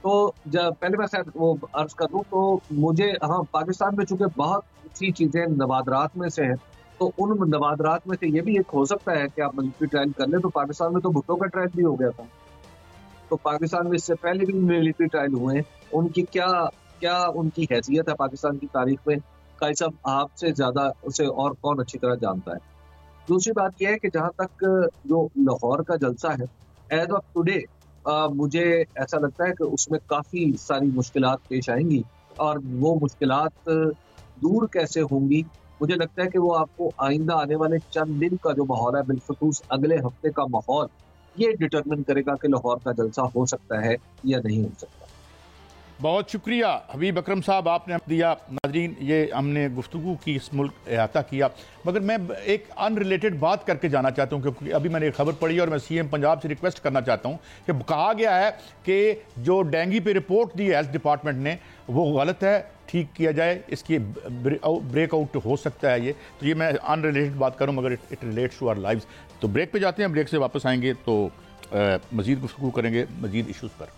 तो पहले मैं खैर वो अर्ज कर दूं तो मुझे, हाँ, पाकिस्तान में चूंकि बहुत सी चीजें नवादरात में से हैं, तो उन नवादरात में से ये भी एक हो सकता है कि आप मिलिट्री ट्रायल कर ले। तो पाकिस्तान में तो भुट्टो का ट्रायल भी हो गया था, तो पाकिस्तान में इससे पहले भी मिलिट्री ट्रायल हुए हैं। उनकी क्या उनकी हैसियत है पाकिस्तान की तारीख में, काई साहब आपसे ज्यादा उसे और कौन अच्छी तरह जानता है। दूसरी बात यह है कि जहां तक जो लाहौर का जलसा है, एज ऑफ टुडे मुझे ऐसा लगता है कि उसमें काफी सारी मुश्किलात पेश आएंगी, और वो मुश्किलात दूर कैसे होंगी, मुझे लगता है कि वो आपको आइंदा आने वाले चंद दिन का जो माहौल है, बिलखुसूस अगले हफ्ते का माहौल, ये डिटरमिन करेगा कि लाहौर का जलसा हो सकता है या नहीं हो सकता। बहुत शुक्रिया हबीब अकरम साहब, आपने दिया। नाजरीन, ये हमने गुफ्तगू की, इस मुल्क अहाता किया, मगर मैं एक अनरिलेटेड बात करके जाना चाहता हूँ, क्योंकि अभी मैंने एक खबर पढ़ी और मैं CM पंजाब से रिक्वेस्ट करना चाहता हूँ कि कहा गया है कि जो डेंगू पे रिपोर्ट दी हेल्थ डिपार्टमेंट ने वो गलत है, ठीक किया जाए, इसकी ब्रेकआउट हो सकता है ये। तो ये मैं अनरिलेटेड बात करूँ, मगर it relates to our lives. तो ब्रेक पे जाते हैं, ब्रेक से वापस आएंगे तो मज़ीद गुफ्तगू करेंगे मज़ीद इशूज़ पर।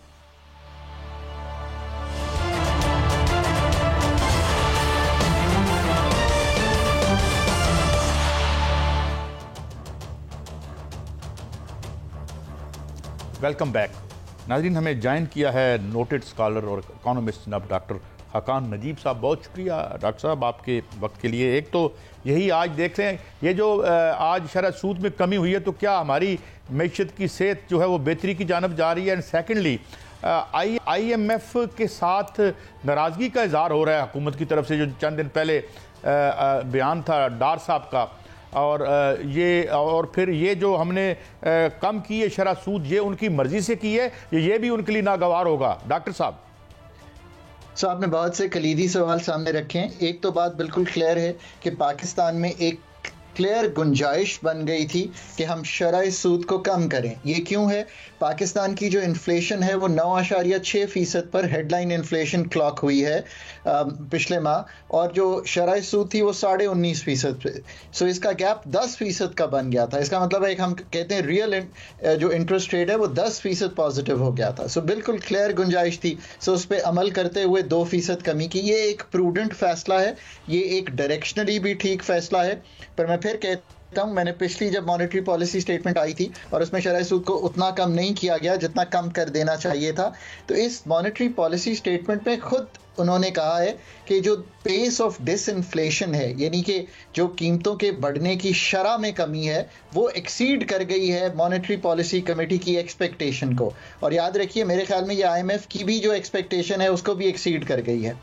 Welcome back. नाज़रीन, हमें ज्वाइन किया है नोटेड स्कॉलर और इकोनॉमिस्ट जनाब डॉक्टर हकान नजीब साहब। बहुत शुक्रिया डॉक्टर साहब आपके वक्त के लिए। एक तो यही आज देख रहे हैं, ये जो आज शरह सूद में कमी हुई है, तो क्या हमारी मैशत की सेहत जो है वो बेहतरी की जानब जा रही है? एंड सेकेंडली, IMF के साथ नाराज़गी का इजहार हो रहा है हुकूमत की तरफ से, जो चंद दिन पहले बयान था डार साहब का, और फिर ये जो हमने कम की है शरह सूद, ये उनकी मर्जी से की है, ये भी उनके लिए नागवार होगा? डॉक्टर साहब, आपने बहुत से कलीदी सवाल सामने रखे हैं। एक तो बात बिल्कुल क्लियर है कि पाकिस्तान में एक क्लियर गुंजाइश बन गई थी कि हम शरह सूद को कम करें। ये क्यों है? पाकिस्तान की जो इन्फ्लेशन है वो 9.6% पर हेडलाइन इन्फ्लेशन क्लॉक हुई है पिछले माह, और जो शरह सूद थी वो 19.5% पे। सो इसका गैप 10% का बन गया था। इसका मतलब है कि हम कहते हैं रियल जो इंटरेस्ट रेट है वो 10% पॉजिटिव हो गया था। सो बिल्कुल क्लियर गुंजाइश थी। सो उस पर अमल करते हुए 2% कमी की। ये एक प्रूडेंट फैसला है, ये एक डायरेक्शनली भी ठीक फैसला है। पर मैं फिर कहता हूं, मैंने पिछली जब मॉनेटरी पॉलिसी स्टेटमेंट आई थी और उसमें शरह सूद को उतना कम नहीं किया गया जितना कम कर देना चाहिए था, तो इस मॉनेटरी पॉलिसी स्टेटमेंट में खुद उन्होंने कहा है कि जो पेस ऑफ डिसइन्फ्लेशन है, यानी कि जो कीमतों के बढ़ने की शरह में कमी है, वो एक्सीड कर गई है मॉनेटरी पॉलिसी कमेटी की एक्सपेक्टेशन को। और याद रखिए, मेरे ख्याल में ये IMF की भी जो एक्सपेक्टेशन है उसको भी एक्सीड कर गई है।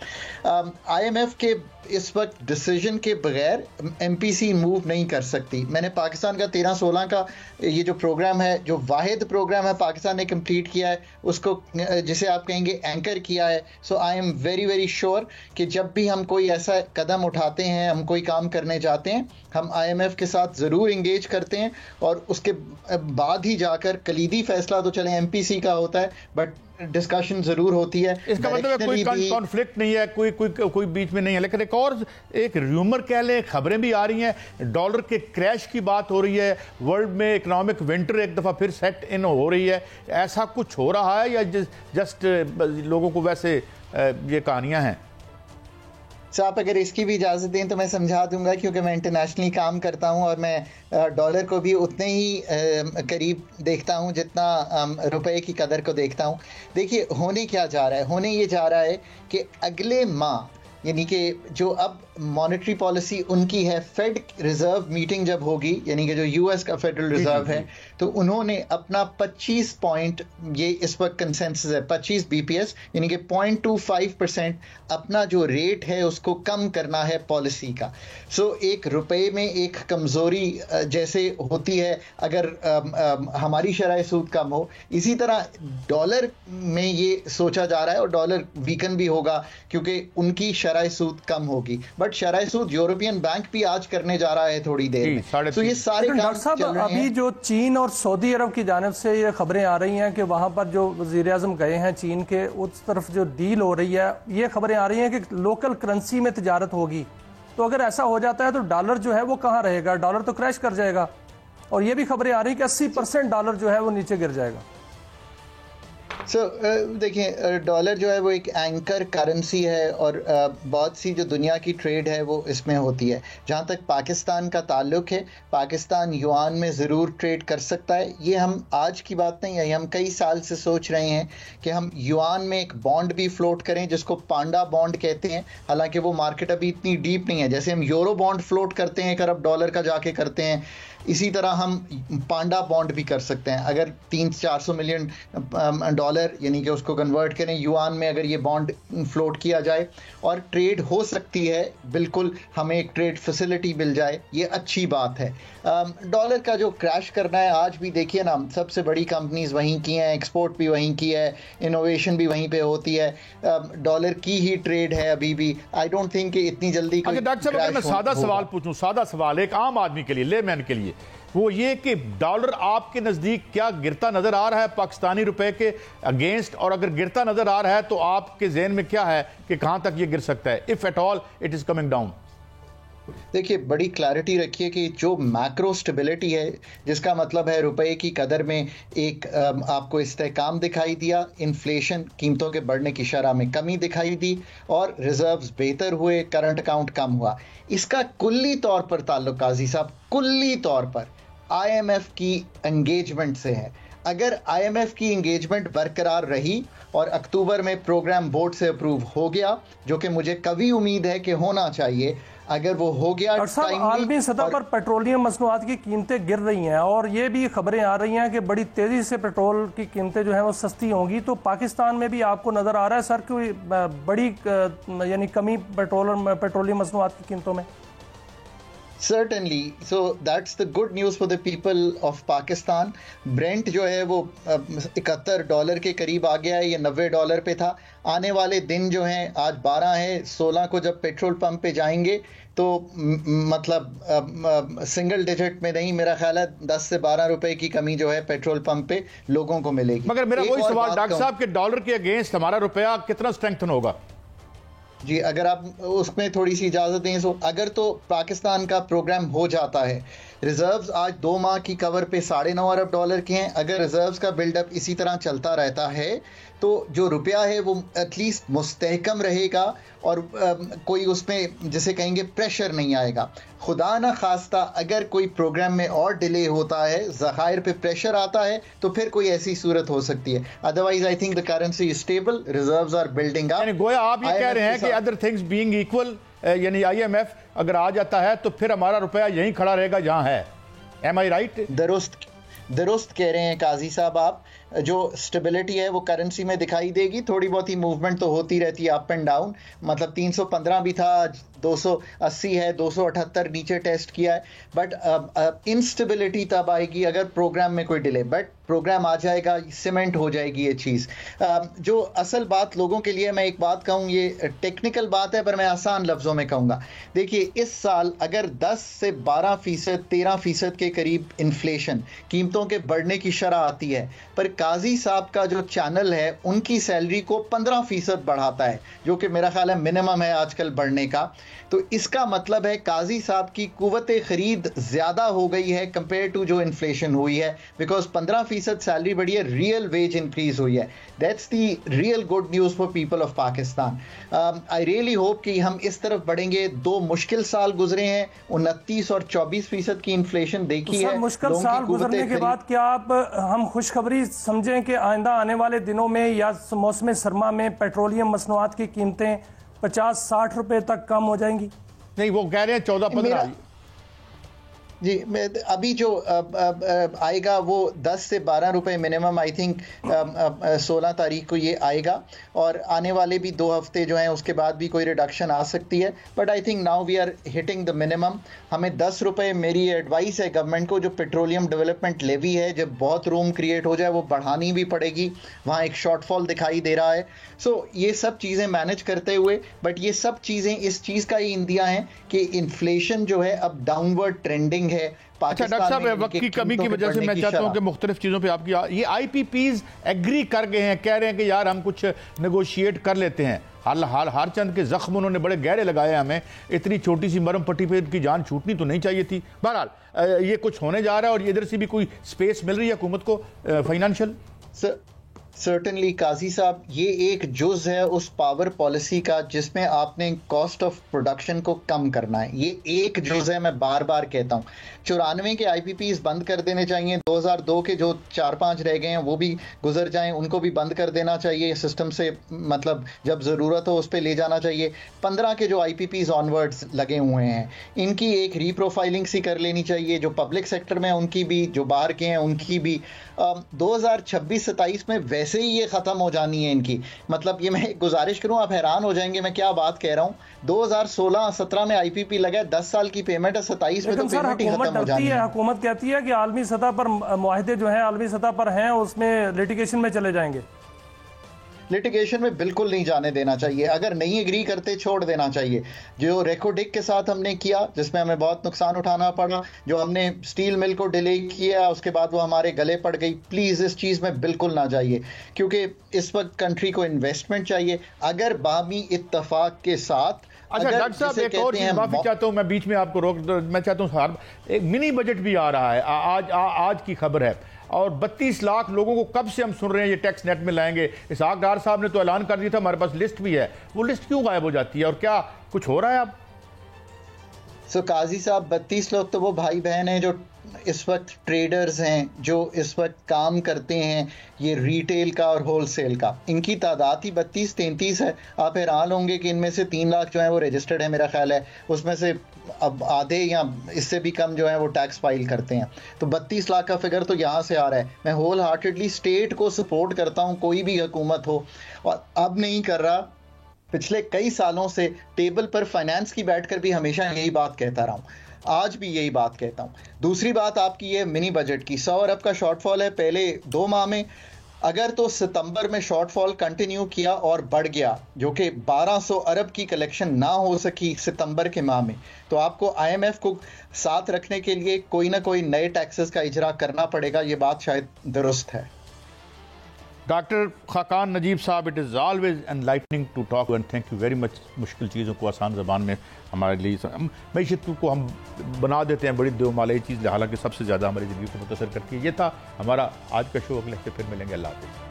IMF के इस वक्त डिसीजन के बगैर MPC मूव नहीं कर सकती। मैंने पाकिस्तान का 13-16 का ये जो प्रोग्राम है, जो वाहिद प्रोग्राम है पाकिस्तान ने कंप्लीट किया है, उसको जिसे आप कहेंगे एंकर किया है। So I am very very sure कि जब भी हम कोई ऐसा कदम उठाते हैं, हम कोई काम करने जाते हैं, हम IMF के साथ ज़रूर इंगेज करते हैं और उसके बाद ही जाकर कलीदी फैसला तो चले MPC का होता है, बट डिस्कशन जरूर होती है। इसका मतलब कोई कॉन्फ्लिक्ट नहीं है, कोई बीच में नहीं है। लेकिन एक र्यूमर कह लें, खबरें भी आ रही हैं, डॉलर के क्रैश की बात हो रही है, वर्ल्ड में इकोनॉमिक विंटर एक दफ़ा फिर सेट इन हो रही है। ऐसा कुछ हो रहा है या जस्ट लोगों को वैसे ये कहानियां हैं? आप अगर इसकी भी इजाज़त दें तो मैं समझा दूंगा, क्योंकि मैं इंटरनेशनली काम करता हूं और मैं डॉलर को भी उतने ही करीब देखता हूं जितना रुपए की कदर को देखता हूं। देखिए, होने क्या जा रहा है, होने ये जा रहा है कि अगले माह, यानी कि जो अब मॉनेटरी पॉलिसी उनकी है, फेड रिजर्व मीटिंग जब होगी, यानी कि जो US का फेडरल रिजर्व है, तो उन्होंने अपना 25 पॉइंट, ये इस वक्त कंसेंसस है 25 BPS, यानी कि 0.25% अपना जो रेट है उसको कम करना है पॉलिसी का। सो एक रुपए में एक कमज़ोरी जैसे होती है अगर हमारी शरह सूद कम हो, इसी तरह डॉलर में ये सोचा जा रहा है और डॉलर वीकन भी होगा क्योंकि उनकी शरह सूद कम होगी। बट शरह सूद यूरोपियन बैंक भी आज करने जा रहा है थोड़ी देर में। तो ये सारे डॉक्टर साहब, अभी जो चीन और सऊदी अरब की जानिब से ये खबरें आ रही हैं कि वहां पर जो वज़ीर आज़म गए हैं चीन के, उस तरफ जो डील हो रही है, ये खबरें आ रही हैं कि लोकल करेंसी में तिजारत होगी। तो अगर ऐसा हो जाता है तो डॉलर जो है वो कहाँ रहेगा? डॉलर तो क्रैश कर जाएगा। और ये भी खबरें आ रही हैं कि 80% डॉलर जो है वो नीचे गिर जाएगा। देखिए, डॉलर जो है वो एक एंकर करेंसी है और बहुत सी जो दुनिया की ट्रेड है वो इसमें होती है। जहाँ तक पाकिस्तान का ताल्लुक है, पाकिस्तान युआन में ज़रूर ट्रेड कर सकता है। ये हम आज की बात नहीं है, हम कई साल से सोच रहे हैं कि हम युआन में एक बॉन्ड भी फ्लोट करें जिसको पांडा बॉन्ड कहते हैं। हालांकि वो मार्केट अभी इतनी डीप नहीं है, जैसे हम यूरो बॉन्ड फ्लोट करते हैं 1 अरब डॉलर का जाके करते हैं, इसी तरह हम पांडा बॉन्ड भी कर सकते हैं। अगर 300-400 मिलियन डॉलर, यानी कि उसको कन्वर्ट करें युआन में, अगर ये बॉन्ड फ्लोट किया जाए और ट्रेड हो सकती है, बिल्कुल हमें एक ट्रेड फैसिलिटी मिल जाए, ये अच्छी बात है। डॉलर का जो क्रैश करना है, आज भी देखिए ना, सबसे बड़ी कंपनीज वहीं की हैं, एक्सपोर्ट भी वहीं की है, इनोवेशन भी वहीं पे होती है, डॉलर की ही ट्रेड है अभी भी। आई डोंट थिंक कि इतनी जल्दी डॉक्टर साहब, अगर मैं सादा सवाल पूछूं, सादा सवाल एक आम आदमी के लिए, लेमैन के लिए, वो ये कि डॉलर आपके नजदीक क्या गिरता नजर आ रहा है पाकिस्तानी रुपए के अगेंस्ट? और अगर गिरता नजर आ रहा है तो आपके ज़हन में क्या है कि कहां तक ये गिर सकता है, if at all it is coming down? देखिए, बड़ी क्लैरिटी रखिए कि जो मैक्रो स्टेबिलिटी है, जिसका मतलब है रुपए की कदर में एक आपको इस्तेहकाम दिखाई दिया, इन्फ्लेशन कीमतों के बढ़ने की शरह में कमी दिखाई दी और रिजर्व्स बेहतर हुए, करंट अकाउंट कम हुआ, इसका कुल्ली तौर पर ताल्लुक, काजी साहब, कुल्ली तौर पर IMF की एंगेजमेंट से है। अगर IMF की एंगेजमेंट बरकरार रही और अक्टूबर में प्रोग्राम बोर्ड से अप्रूव हो गया, जो कि मुझे कभी उम्मीद है कि होना चाहिए, अगर वो हो गया। आलमी सतह पर पेट्रोलियम मसनूआत की कीमतें गिर रही हैं और ये भी खबरें आ रही हैं कि बड़ी तेज़ी से पेट्रोल की कीमतें जो हैं वो सस्ती होंगी। तो पाकिस्तान में भी आपको नज़र आ रहा है सर कोई बड़ी यानी कमी पेट्रोलियम मसनूआत की कीमतों में? Certainly, so that's the good news for the people of Pakistan. Brent जो है वो $71 के करीब आ गया है, ये $90 पे था। आने वाले दिन जो हैं, आज 12 है, 16 को जब पेट्रोल पंप पे जाएंगे तो मतलब सिंगल डिजिट में नहीं, मेरा ख्याल है 10 से 12 रुपए की कमी जो है पेट्रोल पंप पे लोगों को मिलेगी। मगर मेरा वही सवाल डॉक्टर साहब के डॉलर के अगेंस्ट हमारा रुपया कितना स्ट्रेंथन होगा? जी, अगर आप उसमें थोड़ी सी इजाज़त दें, अगर तो पाकिस्तान का प्रोग्राम हो जाता है रिजर्व्स आज 2 माह की कवर पे $9.5 अरब के हैं। अगर रिजर्व्स का बिल्डअप इसी तरह चलता रहता है तो जो रुपया है वो एटलीस्ट मुस्तहकम रहेगा और कोई उसमें जिसे कहेंगे प्रेशर नहीं आएगा। खुदा ना खास्ता अगर कोई प्रोग्राम में और डिले होता है, ज़खायर पे प्रेशर आता है, तो फिर कोई ऐसी सूरत हो सकती है। Otherwise I think the currency is stable, reserves are building up. गोया आप ये कह रहे हैं कि अदर थिंग्स बीइंग इक्वल, यानी IMF अगर आ जाता है तो फिर हमारा रुपया यहीं खड़ा रहेगा जहां है। एम आई राइट? दुरुस्त कह रहे हैं काजी साहब आप। जो स्टेबिलिटी है वो करेंसी में दिखाई देगी। थोड़ी बहुत ही मूवमेंट तो होती रहती है अप एंड डाउन, मतलब 315 भी था, 280 है, 278 नीचे टेस्ट किया है, बट इंस्टेबिलिटी तब आएगी अगर प्रोग्राम में कोई डिले। बट प्रोग्राम आ जाएगा, सीमेंट हो जाएगी ये चीज़। जो असल बात लोगों के लिए, मैं एक बात कहूँ, ये टेक्निकल बात है पर मैं आसान लफ्ज़ों में कहूँगा। देखिए, इस साल अगर 10 से 12%, 13% के करीब इन्फ्लेशन, कीमतों के बढ़ने की शरह आती है, पर काजी साहब का जो चैनल है उनकी सैलरी को 15% बढ़ाता है, जो कि मेरा ख्याल है मिनिमम है आजकल बढ़ने का। तो इसका मतलब है काजी साहब की कुव्वत खरीद ज़्यादा हो गई है कंपेयर टू जो इन्फ्लेशन हुई है, बिकॉज 15% सैलरी बढ़ी है, रियल वेज इंक्रीज हुई है। That's the real good news for people of Pakistan. I really hope कि हम इस तरफ बढ़ेंगे। 2 मुश्किल साल गुजरे हैं, 29 और 24% की इन्फ्लेशन देखी है। मुश्किल साल गुजरने के बाद क्या आप हम खुशखबरी समझें कि आइंदा आने वाले दिनों में या मौसम सरमा में पेट्रोलियम मसनूआत की कीमतें 50-60 रुपए तक कम हो जाएंगी? नहीं, वो कह रहे हैं 14-15 जी। अभी जो आएगा वो 10 से 12 रुपए मिनिमम, आई थिंक 16 तारीख को ये आएगा, और आने वाले भी 2 हफ्ते जो हैं उसके बाद भी कोई रिडक्शन आ सकती है। But I think now we are hitting the minimum. हमें 10 रुपए, मेरी एडवाइस है गवर्नमेंट को, जो पेट्रोलियम डेवलपमेंट लेवी है, जब बहुत रूम क्रिएट हो जाए वो बढ़ानी भी पड़ेगी, वहाँ एक शॉर्टफॉल दिखाई दे रहा है। सो ये सब चीज़ें मैनेज करते हुए, बट ये सब चीज़ें इस चीज़ का ही इंदिया हैं कि इन्फ्लेशन जो है अब डाउनवर्ड ट्रेंडिंग है। अच्छा डॉक्टर साहब, वक्त की कमी की वजह से मैं चाहता हूं कि मुख्तलिफ चीज़ों पे आपकी, ये IPPs एग्री कर गए हैं, कह रहे हैं कि यार हम कुछ नेगोशिएट कर लेते हैं। हाल चंद के जख्म उन्होंने बड़े गहरे लगाए, हमें इतनी छोटी सी मरम पट्टी पे इनकी जान छूटनी तो नहीं चाहिए थी। बहरहाल ये कुछ होने जा रहा है, और इधर से भी कोई स्पेस मिल रही है हुकूमत को फाइनेंशियल। सर्टनली काजी साहब, ये एक जुज़ है उस पावर पॉलिसी का जिसमें आपने कॉस्ट ऑफ प्रोडक्शन को कम करना है। ये एक जुज़ है, मैं बार बार कहता हूँ। 94 के IPPs बंद कर देने चाहिए। 2002 के जो 4-5 रह गए हैं वो भी गुजर जाएं, उनको भी बंद कर देना चाहिए सिस्टम से, मतलब जब ज़रूरत हो उस पर ले जाना चाहिए। 15 के जो IPPs ऑनवर्ड्स लगे हुए हैं, इनकी एक रीप्रोफाइलिंग सी कर लेनी चाहिए, जो पब्लिक सेक्टर में उनकी भी, जो बाहर के हैं उनकी भी। 2026-27 में वैसे ही ये ख़त्म हो जानी है इनकी। मतलब ये मैं गुजारिश करूँ, आप हैरान हो जाएंगे मैं क्या बात कह रहा हूँ। 2016-17 में IPP लगा, 10 साल की पेमेंट है, 27 में तो पेमेंट ही खत्म हो जानी है। हुकूमत कहती है कि आलमी सतह पर मुआहदे जो हैं आलमी सतह पर हैं, उसमें लिटिगेशन में चले जाएंगे। लिटिगेशन में बिल्कुल नहीं जाने देना चाहिए। अगर नहीं एग्री करते छोड़ देना चाहिए। जो रेकोडिक के साथ हमने किया, जिसमें हमें बहुत नुकसान उठाना पड़ा, जो हमने स्टील मिल को डिले किया, उसके बाद वो हमारे गले पड़ गई, प्लीज़ इस चीज़ में बिल्कुल ना जाइए, क्योंकि इस वक्त कंट्री को इन्वेस्टमेंट चाहिए। अगर बामी इत्तफाक के साथ, अच्छा डॉक्टर साहब, एक और चीज माफी चाहता हूँ, मैं बीच में आपको रोक, मैं चाहता हूँ साहब, एक मिनी बजट भी आ रहा है, आज की खबर है, और 32 लाख लोगों को कब से हम सुन रहे हैं ये टैक्स नेट में लाएंगे। इसहाक डार साहब ने तो ऐलान कर दिया था, हमारे पास लिस्ट भी है, वो लिस्ट क्यों गायब हो जाती है, और क्या कुछ हो रहा है अब? काजी साहब, 32 लोग तो वो भाई बहन हैं जो इस वक्त ट्रेडर्स हैं, जो इस वक्त काम करते हैं ये रिटेल का और होलसेल का। इनकी तादाद ही 32-33 है। आप हैरान होंगे कि इनमें से 3 लाख जो है वो रजिस्टर्ड है, मेरा ख्याल है उसमें से अब आधे या इससे भी कम जो है वो टैक्स फाइल करते हैं। तो 32 लाख का फिगर तो यहाँ से आ रहा है। मैं होल हार्टेडली स्टेट को सपोर्ट करता हूँ, कोई भी हुकूमत हो, और अब नहीं कर रहा, पिछले कई सालों से टेबल पर फाइनेंस की बैठकर भी हमेशा यही बात कहता रहा हूँ, आज भी यही बात कहता हूँ। दूसरी बात आपकी ये मिनी बजट की, 100 अरब का शॉर्टफॉल है पहले 2 माह में। अगर तो सितंबर में शॉर्टफॉल कंटिन्यू किया और बढ़ गया, जो कि 1200 अरब की कलेक्शन ना हो सकी सितंबर के माह में, तो आपको IMF को साथ रखने के लिए कोई ना कोई नए टैक्सेस का इजरा करना पड़ेगा। ये बात शायद दुरुस्त है। डॉक्टर खाकान नजीब साहब, it is always enlightening to talk and thank you very much. मुश्किल चीज़ों को आसान ज़बान में हमारे लिए मैशत को हम बना देते हैं बड़ी दोमाली चीज़, हालांकि सबसे ज़्यादा हमारी ज़िंदगी को मुतासर करती है। ये था हमारा आज का शो। अगले हफ्ते फिर मिलेंगे। अल्लाह हाफ़िज़।